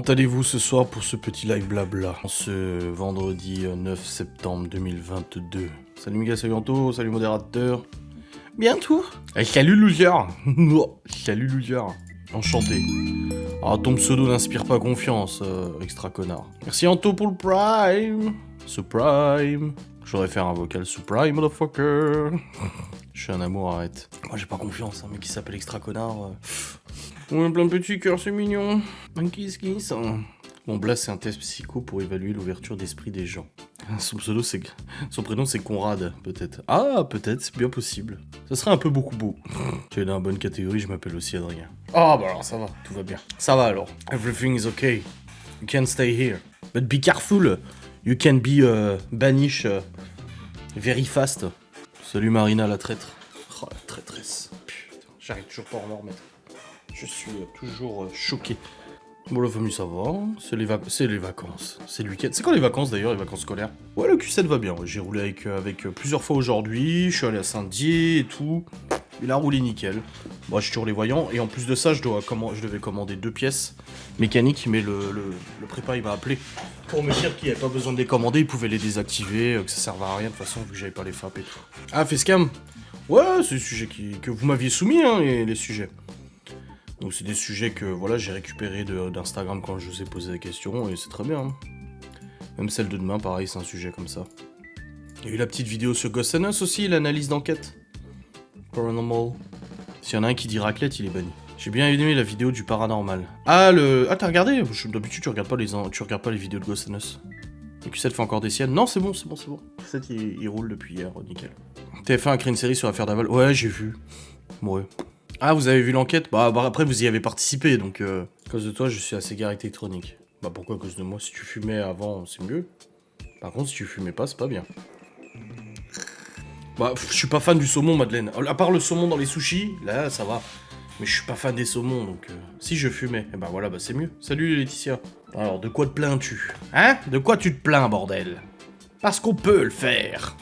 Comment allez-vous ce soir pour ce petit live blabla ce vendredi 9 septembre 2022. Salut Miguel, salut Anto, salut modérateur. Bien tout. Salut loser. Salut loser. Enchanté. Ah, ton pseudo n'inspire pas confiance, extra connard. Merci Anto pour le prime. Suprime. J'aurais faire un vocal Suprime, motherfucker. Je suis un amour, arrête. Moi j'ai pas confiance, un mec qui s'appelle extra connard. Ouais, plein de petits cœurs, c'est mignon. Un kiss. Bon, Blas, c'est un test psycho pour évaluer l'ouverture d'esprit des gens. Son prénom c'est Conrad, peut-être. Ah, peut-être, c'est bien possible. Ça serait un peu beaucoup beau. Tu es dans la bonne catégorie, je m'appelle aussi Adrien. Ah, bah alors ça va, tout va bien. Ça va alors. Everything is okay. You can stay here. But be careful. You can be banished very fast. Salut Marina, la traître. Oh, la traîtresse. Putain, j'arrive toujours pas à m'en remettre. Je suis toujours choqué. Bon, la famille, ça va. C'est les vacances. C'est le week-end. C'est quand les vacances d'ailleurs, les vacances scolaires? Ouais, le Q7 va bien. Ouais. J'ai roulé avec plusieurs fois aujourd'hui. Je suis allé à Saint-Dié et tout. Il a roulé nickel. Bon, je suis toujours les voyants. Et en plus de ça, je devais commander 2 pièces mécaniques. Mais le prépa, il m'a appelé pour me dire qu'il n'y avait pas besoin de les commander. Il pouvait les désactiver, que ça servait à rien de toute façon, vu que j'avais pas les FAP et tout. Ah, Facecam. Ouais, c'est le sujet que vous m'aviez soumis, hein, les sujets. Donc c'est des sujets que voilà, j'ai récupérés d'Instagram quand je vous ai posé la question, et c'est très bien. Hein. Même celle de demain, pareil, c'est un sujet comme ça. Il y a eu la petite vidéo sur Ghost and Us aussi, l'analyse d'enquête. Paranormal. S'il y en a un qui dit raclette, il est banni. J'ai bien aimé la vidéo du paranormal. Ah, t'as regardé? D'habitude, tu regardes pas les vidéos de Ghost and Us. Le Q7 fait encore des siennes. Non, c'est bon. Le Q7, il roule depuis hier, nickel. TF1 a créé une série sur l'affaire Daval. Ouais, j'ai vu. Ouais. Ah, vous avez vu l'enquête? Bah après, vous y avez participé, donc... À cause de toi, je suis à cigarette électronique. Bah pourquoi à cause de moi? Si tu fumais avant, c'est mieux. Par contre, si tu fumais pas, c'est pas bien. Bah, je suis pas fan du saumon, Madeleine. À part le saumon dans les sushis, là, ça va. Mais je suis pas fan des saumons, donc... si je fumais, eh bah voilà, bah c'est mieux. Salut Laetitia. Alors, de quoi te plains-tu? Hein? De quoi tu te plains, bordel? Parce qu'on peut le faire.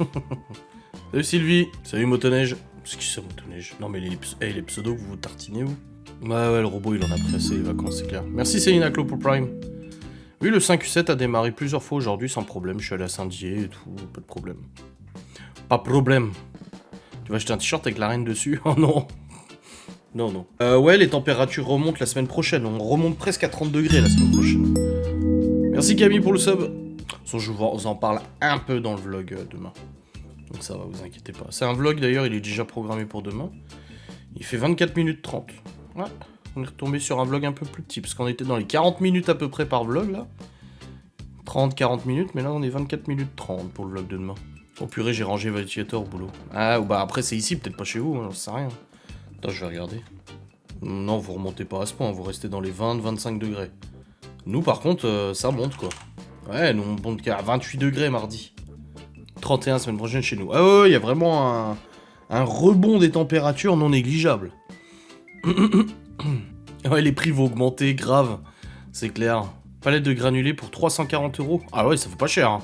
Salut Sylvie. Salut Motoneige. C'est qui ça, Motoneige? Non mais les pseudos, vous tartinez, vous? Ouais, le robot, il en a pris assez les vacances, c'est clair. Merci Céline Clo pour Prime. Oui, le 5Q7 a démarré plusieurs fois aujourd'hui sans problème. Je suis allé à Saint-Dié et tout, pas de problème. Pas de problème. Tu vas acheter un t-shirt avec la reine dessus? Oh non. Non. Ouais, les températures remontent la semaine prochaine. On remonte presque à 30 degrés la semaine prochaine. Merci Camille pour le sub. Je vous en parle un peu dans le vlog demain. Donc ça va, vous inquiétez pas. C'est un vlog d'ailleurs, il est déjà programmé pour demain. Il fait 24 minutes 30. Ouais, on est retombé sur un vlog un peu plus petit, parce qu'on était dans les 40 minutes à peu près par vlog là. 30-40 minutes, mais là on est 24 minutes 30 pour le vlog de demain. Oh purée, j'ai rangé Ventilator au boulot. Ah, bah après c'est ici, peut-être pas chez vous, j'en sais rien. Attends, je vais regarder. Non, vous remontez pas à ce point, vous restez dans les 20-25 degrés. Nous par contre, ça monte quoi. Ouais, nous on monte qu'à 28 degrés mardi. 31 semaine prochaine chez nous. Ah ouais, il y a vraiment un rebond des températures non négligeable. Ouais, les prix vont augmenter, grave. C'est clair. Palette de granulés pour 340 €. Ah ouais, ça fait pas cher, hein.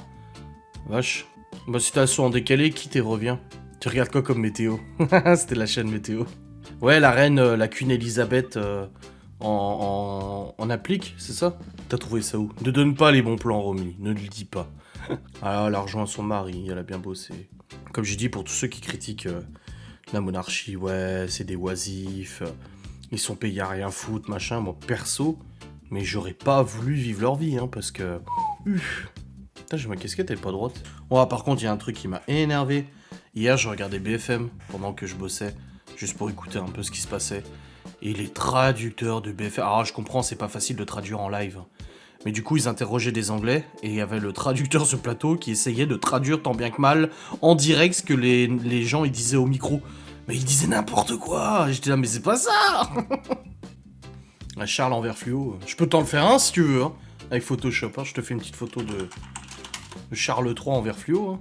Vache. Bah si t'as le son en décalé, quitte et reviens. Tu regardes quoi comme météo? C'était la chaîne météo. Ouais, la reine, la Queen Elizabeth en applique, c'est ça? T'as trouvé ça où? Ne donne pas les bons plans, Romy. Ne le dis pas. Ah, elle a rejoint son mari, elle a bien bossé. Comme j'ai dit, pour tous ceux qui critiquent la monarchie, ouais, c'est des oisifs, ils sont payés à rien foutre, machin. Moi, perso, mais j'aurais pas voulu vivre leur vie, hein, parce que... Putain, j'ai ma casquette, elle est pas droite. Ouais, par contre, il y a un truc qui m'a énervé. Hier, je regardais BFM pendant que je bossais, juste pour écouter un peu ce qui se passait. Et les traducteurs de BFM... Alors, je comprends, c'est pas facile de traduire en live. Mais du coup, ils interrogeaient des Anglais, et il y avait le traducteur sur plateau qui essayait de traduire tant bien que mal, en direct, ce que les gens ils disaient au micro. Mais ils disaient n'importe quoi. J'étais là, mais c'est pas ça. Charles en vert fluo. Je peux t'en le faire un si tu veux, hein, avec Photoshop. Hein. Je te fais une petite photo de Charles III en vert fluo. Hein.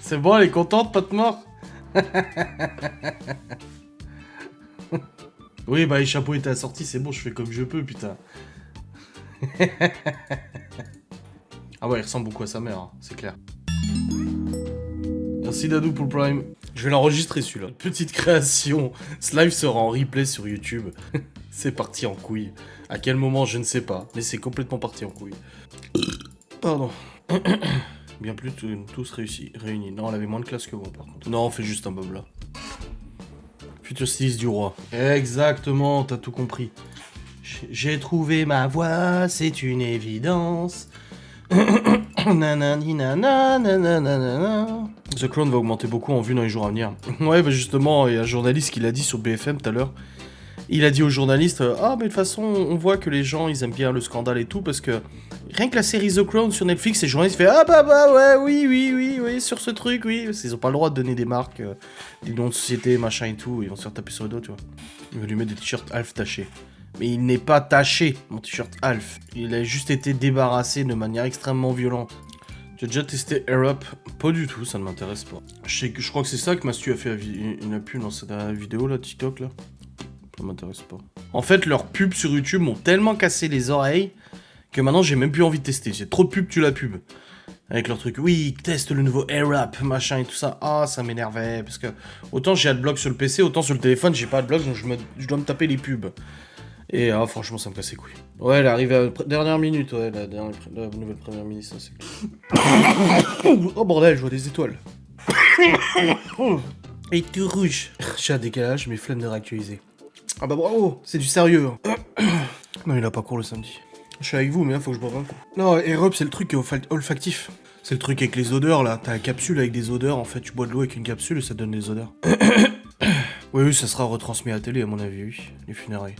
C'est bon, elle est contente, pas de mort. Oui, bah les chapeaux étaient assortis, c'est bon, je fais comme je peux, putain. Ah ouais, il ressemble beaucoup à sa mère, hein, c'est clair. Merci Dadou pour le Prime. Je vais l'enregistrer celui-là. Petite création. Ce live sera en replay sur YouTube. C'est parti en couille. À quel moment, je ne sais pas. Mais c'est complètement parti en couille. Pardon. Bien plus tous réunis. Non, elle avait moins de classe que moi par contre. Non, on fait juste un bob là. Futur styliste du roi. Exactement, t'as tout compris. J'ai trouvé ma voix, c'est une évidence. Nanani nanana. The Crown va augmenter beaucoup en vue dans les jours à venir. Ouais, bah justement, il y a un journaliste qui l'a dit sur BFM tout à l'heure. Il a dit aux journalistes, ah mais de toute façon, on voit que les gens, ils aiment bien le scandale et tout, parce que rien que la série The Crown sur Netflix, les journalistes font, ah bah ouais, oui, sur ce truc, oui. Parce qu'ils ont pas le droit de donner des marques, des noms de société, machin et tout, ils vont se faire taper sur le dos, tu vois. Ils vont lui mettre des t-shirts Alf tachés. Mais il n'est pas taché, mon t-shirt Alf. Il a juste été débarrassé de manière extrêmement violente. Tu as déjà testé AirUp? Pas du tout, ça ne m'intéresse pas. Je crois que c'est ça que Mastu a fait une pub dans cette vidéo là, TikTok là. Ça m'intéresse pas. En fait, leurs pubs sur YouTube m'ont tellement cassé les oreilles que maintenant j'ai même plus envie de tester. J'ai trop de pubs, tu la pub. Avec leur truc, oui, teste le nouveau AirUp, machin et tout ça. Ah, ça m'énervait. Parce que autant j'ai Adblock sur le PC, autant sur le téléphone, j'ai pas Adblock, donc je dois me taper les pubs. Et franchement, ça me casse les couilles. Ouais, elle arrive à la dernière minute, ouais, la nouvelle première ministre, ça c'est clair. Oh bordel, je vois des étoiles. Et tout rouge. J'ai un décalage, mais flemme de réactualiser. Ah bah bravo, c'est du sérieux. Non, il a pas cours le samedi. Je suis avec vous, mais là, faut que je boive un coup. Non, AirUp, c'est le truc olfactif. C'est le truc avec les odeurs, là. T'as la capsule avec des odeurs, en fait, tu bois de l'eau avec une capsule et ça donne des odeurs. Oui, ça sera retransmis à la télé, à mon avis, oui. Les funérailles.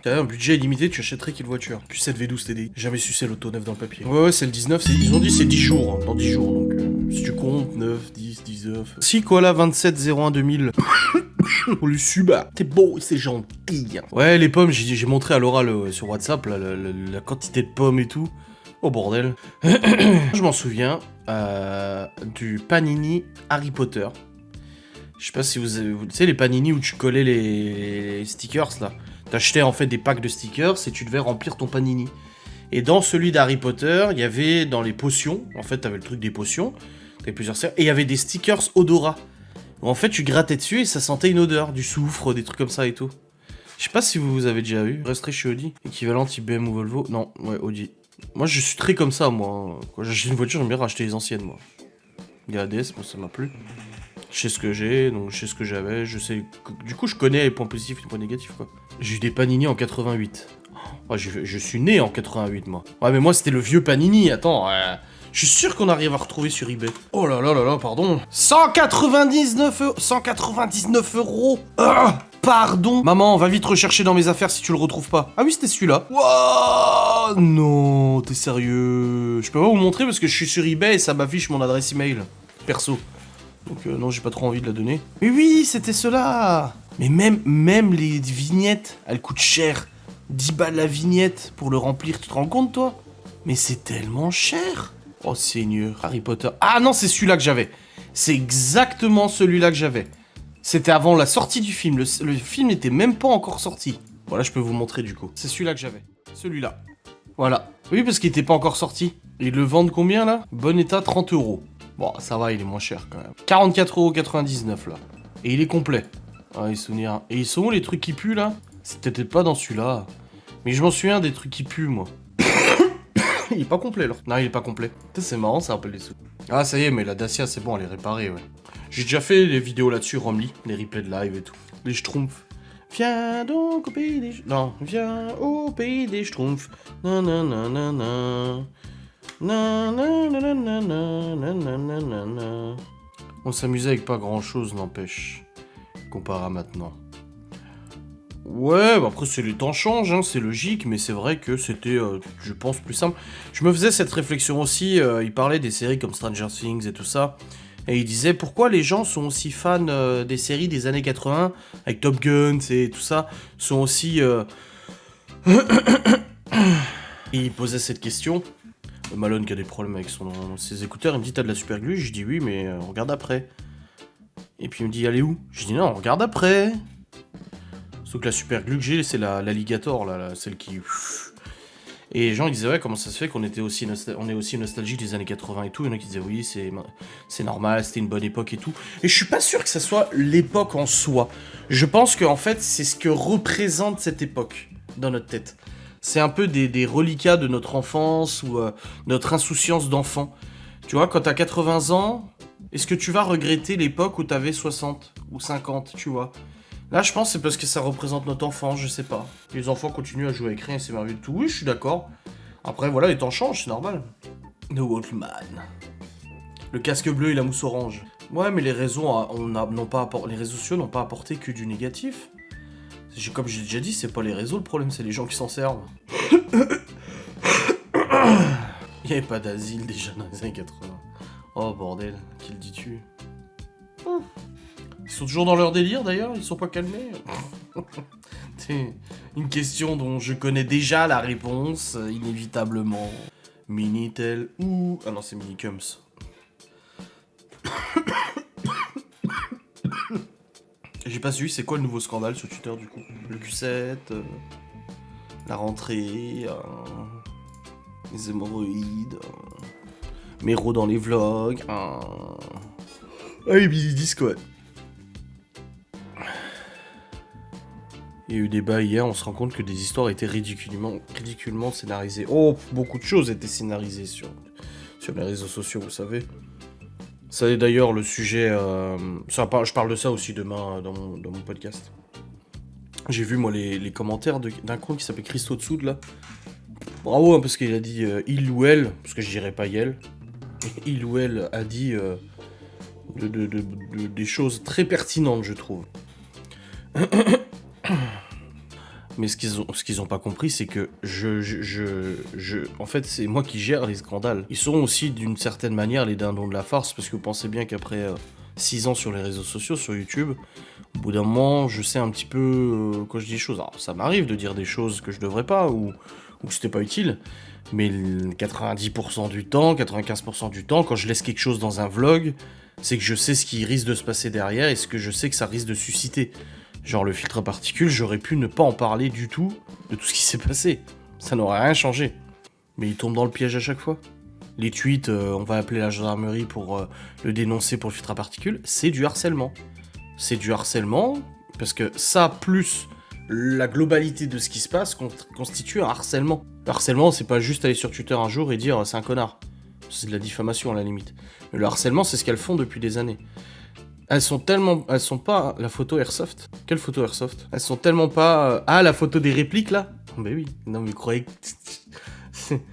T'as un budget illimité, tu achèterais quelle voiture? Q7 V12 TDI. Jamais sucé l'auto 9 dans le papier. Ouais, c'est le 19, ils ont dit c'est 10 jours, hein, dans 10 jours, donc si tu comptes, 9, 10, 19... Si, quoi, là, 27 01 2000. Pour le suba. T'es beau, c'est gentil. Ouais, les pommes, j'ai montré à l'oral sur WhatsApp, là, la quantité de pommes et tout. Oh bordel. Je m'en souviens, du Panini Harry Potter. Je sais pas si vous savez les panini où tu collais les stickers là. T'achetais en fait des packs de stickers et tu devais remplir ton panini. Et dans celui d'Harry Potter, il y avait dans les potions, en fait t'avais le truc des potions, t'avais plusieurs serres, et il y avait des stickers odorat. Où en fait tu grattais dessus et ça sentait une odeur, du soufre, des trucs comme ça et tout. Je sais pas si vous avez déjà vu. Resterez chez Audi. Équivalent type BM ou Volvo. Non, ouais, Audi. Moi je suis très comme ça moi. Quand j'achète une voiture, j'aime bien racheter les anciennes moi. Il y a ADS, moi ça m'a plu. Je sais ce que j'ai, donc je sais ce que j'avais, je sais... Du coup, je connais les points positifs et les points négatifs, quoi. J'ai eu des Panini en 88. Oh, je suis né en 88, moi. Ouais, mais moi, c'était le vieux Panini, attends. Je suis sûr qu'on arrive à retrouver sur eBay. Oh là là là là, pardon. 199 euros. 199 euros. Pardon. Maman, va vite rechercher dans mes affaires si tu le retrouves pas. Ah oui, c'était celui-là. Wow, non, t'es sérieux. Je peux pas vous montrer parce que je suis sur eBay et ça m'affiche mon adresse email. Perso. Donc non, j'ai pas trop envie de la donner. Mais oui, c'était cela. Mais même les vignettes, elles coûtent cher. 10 balles la vignette pour le remplir, tu te rends compte toi? Mais c'est tellement cher. Oh Seigneur, Harry Potter. Ah non, c'est celui-là que j'avais. C'est exactement celui-là que j'avais. C'était avant la sortie du film. Le film n'était même pas encore sorti. Voilà, je peux vous montrer du coup. C'est celui-là que j'avais. Celui-là. Voilà. Oui, parce qu'il était pas encore sorti. Ils le vendent combien là? Bon état, 30 euros. Bon, ça va, il est moins cher quand même. 44,99 € là. Et il est complet. Ah, les souvenirs. Et ils sont où les trucs qui puent là? C'était peut-être pas dans celui-là. Mais je m'en souviens des trucs qui puent, moi. Il est pas complet là. Non, il est pas complet. C'est marrant, ça rappelle les sous. Ah, ça y est, mais la Dacia, c'est bon, elle est réparée, ouais. J'ai déjà fait des vidéos là-dessus, Romly, les replays de live et tout. Les Schtroumpfs. Viens donc au pays des... Non, viens au pays des Schtroumpfs. Nananana. On s'amusait avec pas grand chose, n'empêche. Comparé à maintenant. Ouais, bah après les temps changent, hein, c'est logique, mais c'est vrai que c'était, je pense, plus simple. Je me faisais cette réflexion aussi, il parlait des séries comme Stranger Things et tout ça, et il disait pourquoi les gens sont aussi fans des séries des années 80, avec Top Gun et tout ça, sont aussi... Et il posait cette question. Malone qui a des problèmes avec ses écouteurs, il me dit t'as de la super glue? Je dis oui, mais regarde après. Et puis il me dit elle est où? Je dis non, regarde après. Sauf que la super glue que j'ai, c'est l'alligator, là, celle qui... Et les gens ils disaient ouais, comment ça se fait qu'on était aussi on est aussi nostalgique des années 80 et tout. Il y en a qui disaient oui, c'est normal, c'était une bonne époque et tout. Et je suis pas sûr que ça soit l'époque en soi. Je pense qu'en fait c'est ce que représente cette époque dans notre tête. C'est un peu des reliquats de notre enfance ou notre insouciance d'enfant. Tu vois, quand t'as 80 ans, est-ce que tu vas regretter l'époque où t'avais 60 ou 50, tu vois? Là, je pense que c'est parce que ça représente notre enfance, je sais pas. Les enfants continuent à jouer avec rien et c'est merveilleux de tout. Oui, je suis d'accord. Après, voilà, les temps changent, c'est normal. The Walkman. Le casque bleu et la mousse orange. Ouais, mais les réseaux, les réseaux sociaux n'ont pas apporté que du négatif. Comme j'ai déjà dit, c'est pas les réseaux le problème, c'est les gens qui s'en servent. Il n'y avait pas d'asile déjà dans les années 80. Oh bordel, qui le dis-tu? Ils sont toujours dans leur délire d'ailleurs, ils sont pas calmés. C'est une question dont je connais déjà la réponse, inévitablement. Minitel ou... Ah non, c'est Minicums. J'ai pas su, c'est quoi le nouveau scandale sur Twitter du coup? Le Q7, la rentrée, les hémorroïdes, Méro dans les vlogs, Ah, et Billy Disco, ouais. Il y a eu débat hier, on se rend compte que des histoires étaient ridiculement scénarisées. Oh, beaucoup de choses étaient scénarisées sur les réseaux sociaux, vous savez. Ça est d'ailleurs le sujet... je parle de ça aussi demain dans mon podcast. J'ai vu, moi, les commentaires d'un con qui s'appelle Christo Tsoud, là. Bravo, hein, parce qu'il a dit il ou elle, parce que je dirais pas elle. Il ou elle a dit des choses très pertinentes, je trouve. Mais ce qu'ils ont pas compris, c'est que en fait, c'est moi qui gère les scandales. Ils sont aussi, d'une certaine manière, les dindons de la farce, parce que vous pensez bien qu'après 6 ans sur les réseaux sociaux, sur YouTube, au bout d'un moment, je sais un petit peu quand je dis des choses. Alors, ça m'arrive de dire des choses que je devrais pas, ou que c'était pas utile, mais 90% du temps, 95% du temps, quand je laisse quelque chose dans un vlog, c'est que je sais ce qui risque de se passer derrière, et ce que je sais que ça risque de susciter. Genre le filtre à particules, j'aurais pu ne pas en parler du tout de tout ce qui s'est passé. Ça n'aurait rien changé. Mais il tombe dans le piège à chaque fois. Les tweets, on va appeler la gendarmerie pour le dénoncer pour le filtre à particules, c'est du harcèlement. C'est du harcèlement, parce que ça, plus la globalité de ce qui se passe, constitue un harcèlement. Le harcèlement, c'est pas juste aller sur Twitter un jour et dire c'est un connard. C'est de la diffamation à la limite. Mais le harcèlement, c'est ce qu'elles font depuis des années. Elles sont pas... La photo Airsoft? Quelle photo Airsoft? Elles sont tellement pas... Ah, la photo des répliques, là? Bah oui. Non, mais croyez que...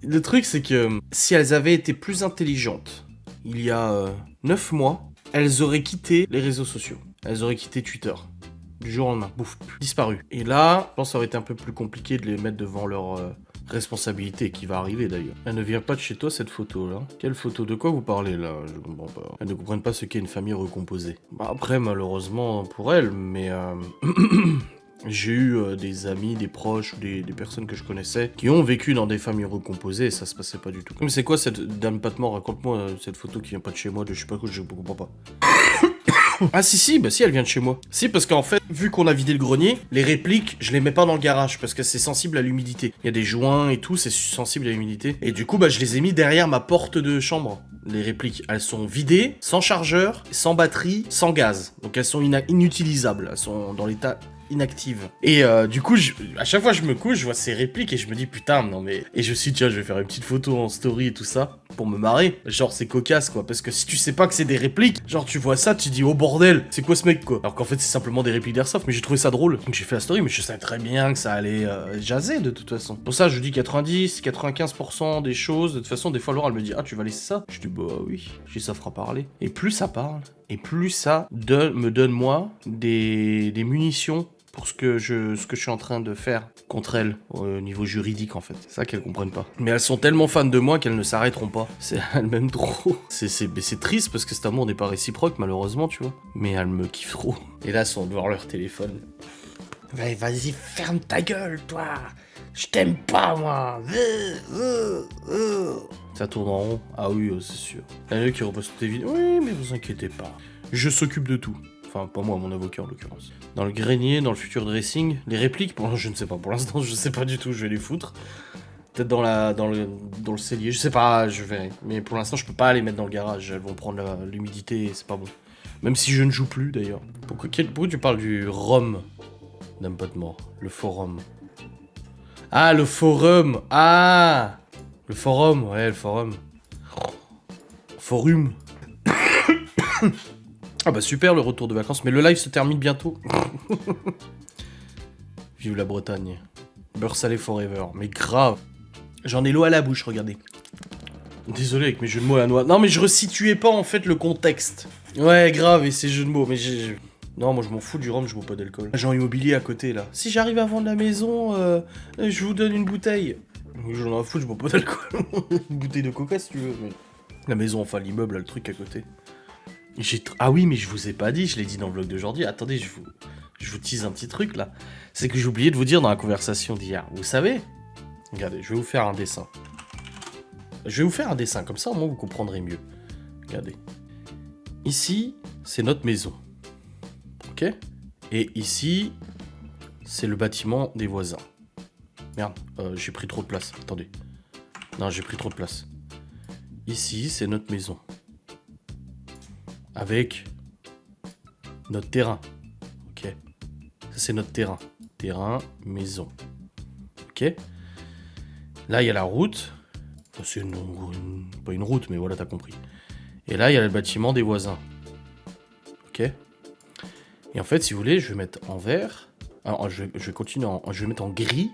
Le truc, c'est que si elles avaient été plus intelligentes, il y a 9 mois, elles auraient quitté les réseaux sociaux. Elles auraient quitté Twitter. Du jour au lendemain. Bouf. Disparu. Et là, je pense que ça aurait été un peu plus compliqué de les mettre devant leur... responsabilité qui va arriver d'ailleurs. Elle ne vient pas de chez toi cette photo là. Quelle photo? De quoi vous parlez là? Je comprends pas. Elles ne comprennent pas ce qu'est une famille recomposée. Bah après malheureusement pour elles, mais j'ai eu des amis, des proches ou des personnes que je connaissais qui ont vécu dans des familles recomposées et ça se passait pas du tout. Mais c'est quoi cette dame pas de mort? Raconte-moi cette photo qui vient pas de chez moi, de je sais pas quoi, je comprends pas. Ah si, bah si, elle vient de chez moi. Si, parce qu'en fait, vu qu'on a vidé le grenier, les répliques, je les mets pas dans le garage, parce que c'est sensible à l'humidité. Il y a des joints et tout, c'est sensible à l'humidité. Et du coup, bah je les ai mis derrière ma porte de chambre. Les répliques, elles sont vidées, sans chargeur, sans batterie, sans gaz. Donc elles sont inutilisables, elles sont dans l'état inactive. Et du coup, à chaque fois que je me couche, je vois ces répliques et je me dis putain, non mais... Et je me suis dit, tiens, je vais faire une petite photo en story et tout ça, pour me marrer. Genre, c'est cocasse, quoi, parce que si tu sais pas que c'est des répliques, genre, tu vois ça, tu dis, oh bordel, c'est quoi ce mec, quoi? Alors qu'en fait, c'est simplement des répliques d'Airsoft, mais j'ai trouvé ça drôle. Donc j'ai fait la story, mais je savais très bien que ça allait jaser, de toute façon. Pour ça, je dis 90-95% des choses, de toute façon, des fois, Laura, elle me dit, ah, tu vas laisser ça? Je dis, bah oui, je dis, ça fera parler. Et plus ça parle, et plus ça me donne, moi, des munitions pour ce que je suis en train de faire contre elles, au niveau juridique en fait. C'est ça qu'elles comprennent pas. Mais elles sont tellement fans de moi qu'elles ne s'arrêteront pas. Elles m'aiment trop. C'est triste parce que cet amour n'est pas réciproque malheureusement, tu vois. Mais elles me kiffent trop. Et là, elles sont devant leur téléphone. Ouais, vas-y, ferme ta gueule, toi. Je t'aime pas, moi. Ça tourne en rond. Ah oui, c'est sûr. Il y en a qui repostent toutes les vidéos. Oui, mais vous inquiétez pas. Je s'occupe de tout. Enfin, pas moi, mon avocat en l'occurrence. Dans le grenier, dans le futur dressing, les répliques, je ne sais pas. Pour l'instant, je sais pas du tout, je vais les foutre. Peut-être dans le cellier, je sais pas, je verrai. Mais pour l'instant, je peux pas les mettre dans le garage. Elles vont prendre l'humidité et c'est pas bon. Même si je ne joue plus d'ailleurs. Pourquoi tu parles du rhum d'un pote mort? Le forum. Ah, le forum. Ah, le forum, ouais, le forum. Forum. Ah bah super le retour de vacances, mais le live se termine bientôt. Vive la Bretagne. Beurre salé forever, mais grave. J'en ai l'eau à la bouche, regardez. Désolé avec mes jeux de mots à la noix. Non mais je resituais pas en fait le contexte. Ouais grave, et ces jeux de mots, mais non, moi je m'en fous du rhum, je bois pas d'alcool. Agent immobilier à côté là. Si j'arrive à vendre la maison, je vous donne une bouteille. J'en ai à foutre, je bois pas d'alcool. Une bouteille de coca si tu veux. Mais... La maison, enfin l'immeuble, là, le truc à côté. Ah oui, mais je vous ai pas dit, je l'ai dit dans le vlog d'aujourd'hui. Attendez, je vous tease un petit truc là. C'est que j'ai oublié de vous dire dans la conversation d'hier. Vous savez, regardez, je vais vous faire un dessin. Je vais vous faire un dessin, comme ça au moins vous comprendrez mieux. Regardez. Ici, c'est notre maison. Ok? Et ici, c'est le bâtiment des voisins. Merde, j'ai pris trop de place. Attendez. Non, j'ai pris trop de place. Ici, c'est notre maison. Avec notre terrain. Ok? Ça, c'est notre terrain. Terrain, maison. Ok? Là, il y a la route. C'est pas une route, mais voilà, t'as compris. Et là, il y a le bâtiment des voisins. Ok? Et en fait, si vous voulez, je vais mettre en vert. Alors, je vais continuer je vais mettre en gris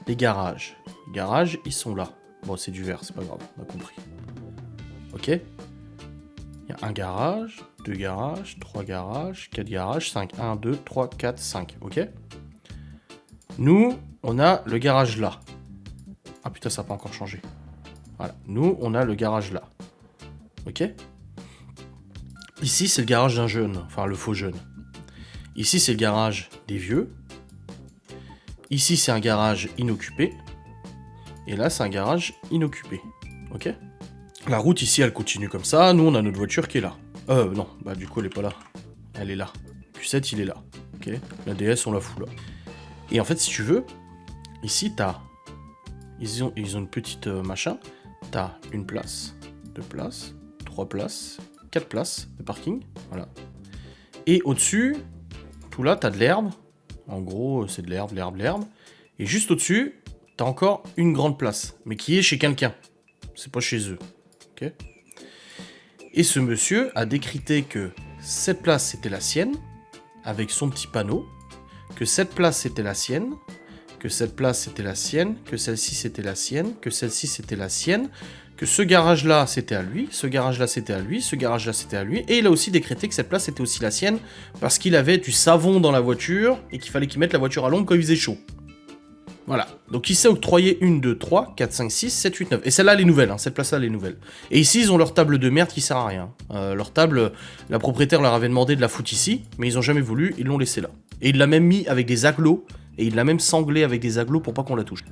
les garages. Les garages, ils sont là. Bon, c'est du vert, c'est pas grave, on a compris. Ok? Il y a un garage, 2 garages, 3 garages, 4 garages, 5. 1, 2, 3, 4, 5. Ok? Nous, on a le garage là. Ah putain, ça n'a pas encore changé. Voilà. Nous, on a le garage là. Ok? Ici, c'est le garage d'un jeune. Enfin, le faux jeune. Ici, c'est le garage des vieux. Ici, c'est un garage inoccupé. Et là, c'est un garage inoccupé. Ok? La route, ici, elle continue comme ça. Nous, on a notre voiture qui est là. Non. Bah, du coup, elle est pas là. Elle est là. Q7, il est là. Ok? La DS, on la fout là. Et en fait, si tu veux, ici, t'as... Ils ont une petite machin. T'as une place, 2 places, 3 places, 4 places de parking. Voilà. Et au-dessus, tout là, t'as de l'herbe. En gros, c'est de l'herbe, l'herbe. Et juste au-dessus, t'as encore une grande place. Mais qui est chez quelqu'un. C'est pas chez eux. Ok? Et ce monsieur a décrété que cette place, c'était la sienne. Avec son petit panneau. Que cette place, c'était la sienne. Que cette place c'était la sienne, que celle-ci c'était la sienne, que celle-ci c'était la sienne, que ce garage-là c'était à lui, ce garage-là c'était à lui, ce garage-là c'était à lui, et il a aussi décrété que cette place était aussi la sienne, parce qu'il avait du savon dans la voiture, et qu'il fallait qu'il mette la voiture à l'ombre quand il faisait chaud. Voilà, donc il s'est octroyé 1, 2, 3, 4, 5, 6, 7, 8, 9, et celle-là elle est nouvelle, hein. Cette place-là elle est nouvelle. Et ici ils ont leur table de merde qui sert à rien. Leur table, la propriétaire leur avait demandé de la foutre ici, mais ils ont jamais voulu, ils l'ont laissée là. Et il l'a même mis avec des agglos, et il l'a même sanglé avec des agglos pour pas qu'on la touche.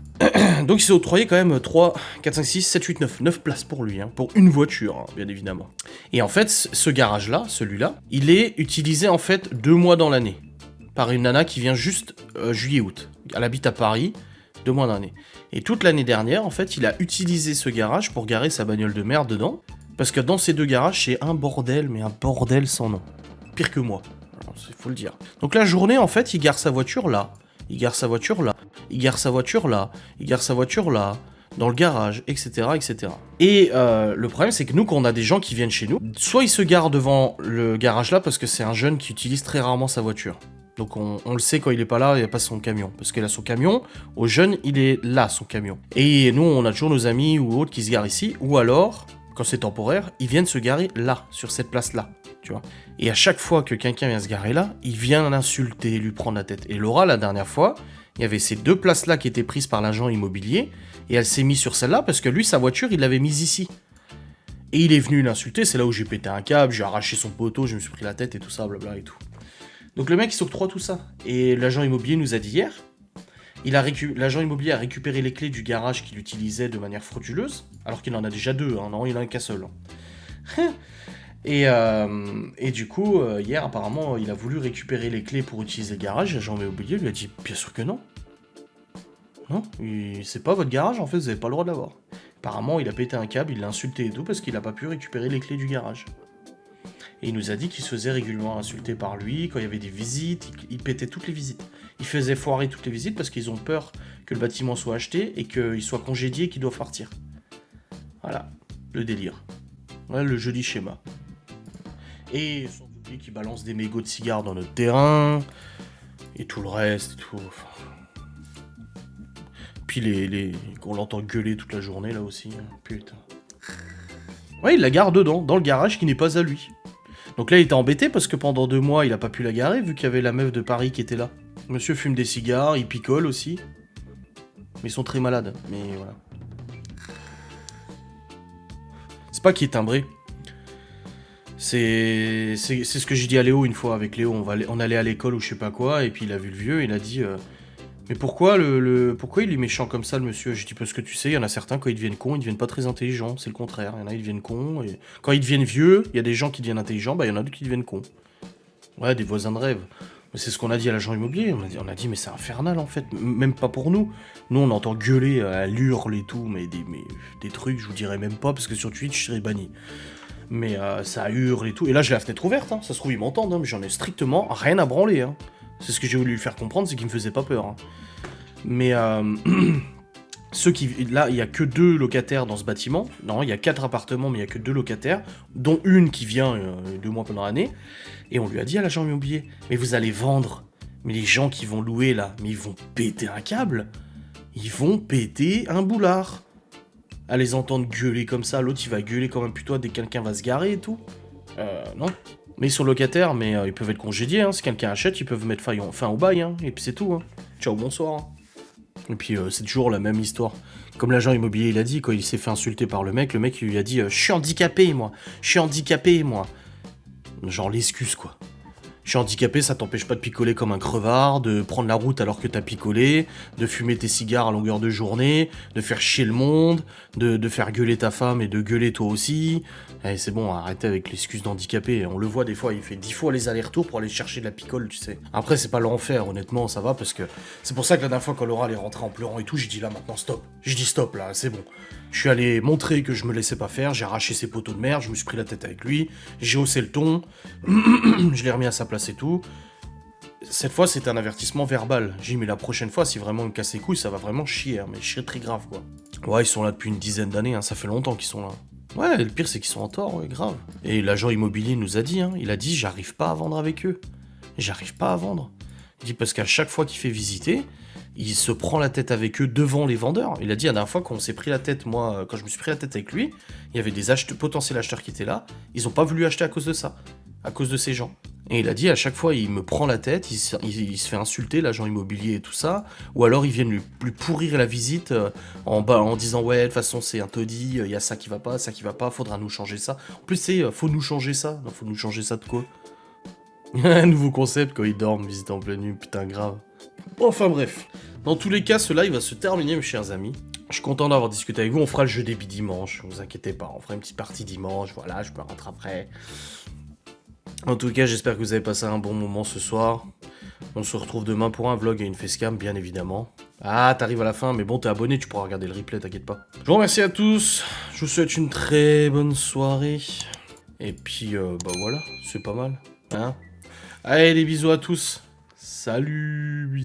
Donc il s'est octroyé quand même 3, 4, 5, 6, 7, 8, 9. 9 places pour lui, hein, pour une voiture, hein, bien évidemment. Et en fait, ce garage-là, celui-là, il est utilisé en fait 2 mois dans l'année. Par une nana qui vient juste juillet-août. Elle habite à Paris, 2 mois dans l'année. Et toute l'année dernière, en fait, il a utilisé ce garage pour garer sa bagnole de merde dedans. Parce que dans ces 2 garages, c'est un bordel, mais un bordel sans nom. Pire que moi. Il faut le dire. Donc la journée, en fait, il gare sa voiture là. Il gare sa voiture là, il gare sa voiture là, il gare sa voiture là, dans le garage, etc. etc. Et le problème, c'est que nous, quand on a des gens qui viennent chez nous, soit ils se garent devant le garage là, parce que c'est un jeune qui utilise très rarement sa voiture. Donc on le sait quand il est pas là, il a pas son camion. Parce qu'il a son camion, au jeune, il est là, son camion. Et nous, on a toujours nos amis ou autres qui se garent ici, ou alors, quand c'est temporaire, ils viennent se garer là, sur cette place-là. Tu vois. Et à chaque fois que quelqu'un vient se garer là, il vient l'insulter, lui prendre la tête. Et Laura, la dernière fois, il y avait ces 2 places-là qui étaient prises par l'agent immobilier, et elle s'est mise sur celle-là parce que lui, sa voiture, il l'avait mise ici. Et il est venu l'insulter, c'est là où j'ai pété un câble, j'ai arraché son poteau, je me suis pris la tête et tout ça, blabla et tout. Donc le mec, il s'octroie tout ça. Et l'agent immobilier nous a dit hier, L'agent immobilier a récupéré les clés du garage qu'il utilisait de manière frauduleuse, alors qu'il en a déjà 2, hein, non, il en a qu'un seul. Et du coup, hier, apparemment, il a voulu récupérer les clés pour utiliser le garage. L'agent immobilier lui a dit, bien sûr que non. Non, c'est pas votre garage, en fait, vous avez pas le droit de l'avoir. Apparemment, il a pété un câble, il l'a insulté et tout, parce qu'il a pas pu récupérer les clés du garage. Et il nous a dit qu'il se faisait régulièrement insulter par lui, quand il y avait des visites, il pétait toutes les visites. Il faisait foirer toutes les visites parce qu'ils ont peur que le bâtiment soit acheté et qu'il soit congédié et qu'ils doivent partir. Voilà, le délire. Voilà le joli schéma. Et sans oublier qu'il balance des mégots de cigares dans notre terrain, et tout le reste, et tout. Enfin... Puis qu'on l'entend gueuler toute la journée là aussi, putain. Ouais, il la gare dedans, dans le garage qui n'est pas à lui. Donc là, il était embêté parce que pendant 2 mois, il a pas pu la garer vu qu'il y avait la meuf de Paris qui était là. Monsieur fume des cigares, il picole aussi. Mais ils sont très malades, mais voilà. C'est pas qui est timbré. C'est ce que j'ai dit à Léo une fois avec Léo. On allait à l'école ou je sais pas quoi, et puis il a vu le vieux, il a dit... Mais pourquoi pourquoi il est méchant comme ça, le monsieur? Je dis parce que tu sais, il y en a certains, quand ils deviennent cons, ils deviennent pas très intelligents, c'est le contraire. Il y en a, ils deviennent cons, et quand ils deviennent vieux, il y a des gens qui deviennent intelligents, bah il y en a d'autres qui deviennent cons. Ouais, des voisins de rêve. C'est ce qu'on a dit à l'agent immobilier, on a dit mais c'est infernal en fait, même pas pour nous. Nous on entend gueuler, elle hurle et tout, mais des trucs, je vous dirais même pas, parce que sur Twitch, je serais banni. Mais ça hurle et tout, et là j'ai la fenêtre ouverte, hein. Ça se trouve ils m'entendent, hein, mais j'en ai strictement rien à branler, hein. C'est ce que j'ai voulu lui faire comprendre, c'est qu'il me faisait pas peur. Hein. Mais ceux qui... Là, il y a que 2 locataires dans ce bâtiment. Non, il y a 4 appartements, mais il y a que 2 locataires, dont une qui vient 2 mois pendant l'année. Et on lui a dit à l'agent immobilier, mais vous allez vendre. Mais les gens qui vont louer là, mais ils vont péter un câble. Ils vont péter un boulard. À les entendre gueuler comme ça, l'autre il va gueuler quand même plutôt dès que quelqu'un va se garer et tout. Non. Mais ils sont locataires, mais ils peuvent être congédiés, hein. Si quelqu'un achète, ils peuvent mettre fin au bail, hein. Et puis c'est tout, hein. Ciao, bonsoir. Hein. Et puis c'est toujours la même histoire. Comme l'agent immobilier il a dit, quand il s'est fait insulter par le mec il lui a dit « Je suis handicapé, moi. Je suis handicapé, moi. » Genre l'excuse, quoi. Je suis handicapé, ça t'empêche pas de picoler comme un crevard, de prendre la route alors que t'as picolé, de fumer tes cigares à longueur de journée, de faire chier le monde, de faire gueuler ta femme et de gueuler toi aussi. Eh, c'est bon, arrêtez avec l'excuse d'handicapé. On le voit des fois, il fait 10 fois les allers-retours pour aller chercher de la picole, tu sais. Après, c'est pas l'enfer, honnêtement, ça va, parce que c'est pour ça que la dernière fois quand Laura est rentrée en pleurant et tout, j'ai dit là maintenant stop. J'ai dit stop là, c'est bon. Je suis allé montrer que je me laissais pas faire, j'ai arraché ses poteaux de merde, je me suis pris la tête avec lui, j'ai haussé le ton, je l'ai remis à sa place et tout. Cette fois, c'était un avertissement verbal. J'ai dit, mais la prochaine fois, si vraiment il me casse les couilles, ça va vraiment chier, hein, mais chier très grave, quoi. Ouais, ils sont là depuis une dizaine d'années, hein, ça fait longtemps qu'ils sont là. Ouais, le pire, c'est qu'ils sont en tort, ouais, grave. Et l'agent immobilier nous a dit, hein, il a dit, j'arrive pas à vendre avec eux. J'arrive pas à vendre. Il dit, parce qu'à chaque fois qu'il fait visiter, il se prend la tête avec eux devant les vendeurs. Il a dit la dernière fois qu'on s'est pris la tête, moi, quand je me suis pris la tête avec lui, il y avait des potentiels acheteurs qui étaient là, ils ont pas voulu acheter à cause de ça, à cause de ces gens. Et il a dit à chaque fois, il me prend la tête, il se fait insulter, l'agent immobilier et tout ça, ou alors ils viennent lui pourrir la visite en disant ouais, de toute façon c'est un taudis, il y a ça qui va pas, faudra nous changer ça. En plus c'est, faut nous changer ça. Non, faut nous changer ça de quoi? Un nouveau concept quand ils dorment, visite en pleine nuit, putain grave. Enfin bref, dans tous les cas, ce live va se terminer, mes chers amis. Je suis content d'avoir discuté avec vous, on fera le jeu des billes dimanche, vous inquiétez pas, on fera une petite partie dimanche, voilà, je me rattraperai. En tout cas, j'espère que vous avez passé un bon moment ce soir. On se retrouve demain pour un vlog et une facecam, bien évidemment. Ah, t'arrives à la fin, mais bon, t'es abonné, tu pourras regarder le replay, t'inquiète pas. Je vous remercie à tous, je vous souhaite une très bonne soirée. Et puis, bah voilà, c'est pas mal, hein. Allez, des bisous à tous. Salut.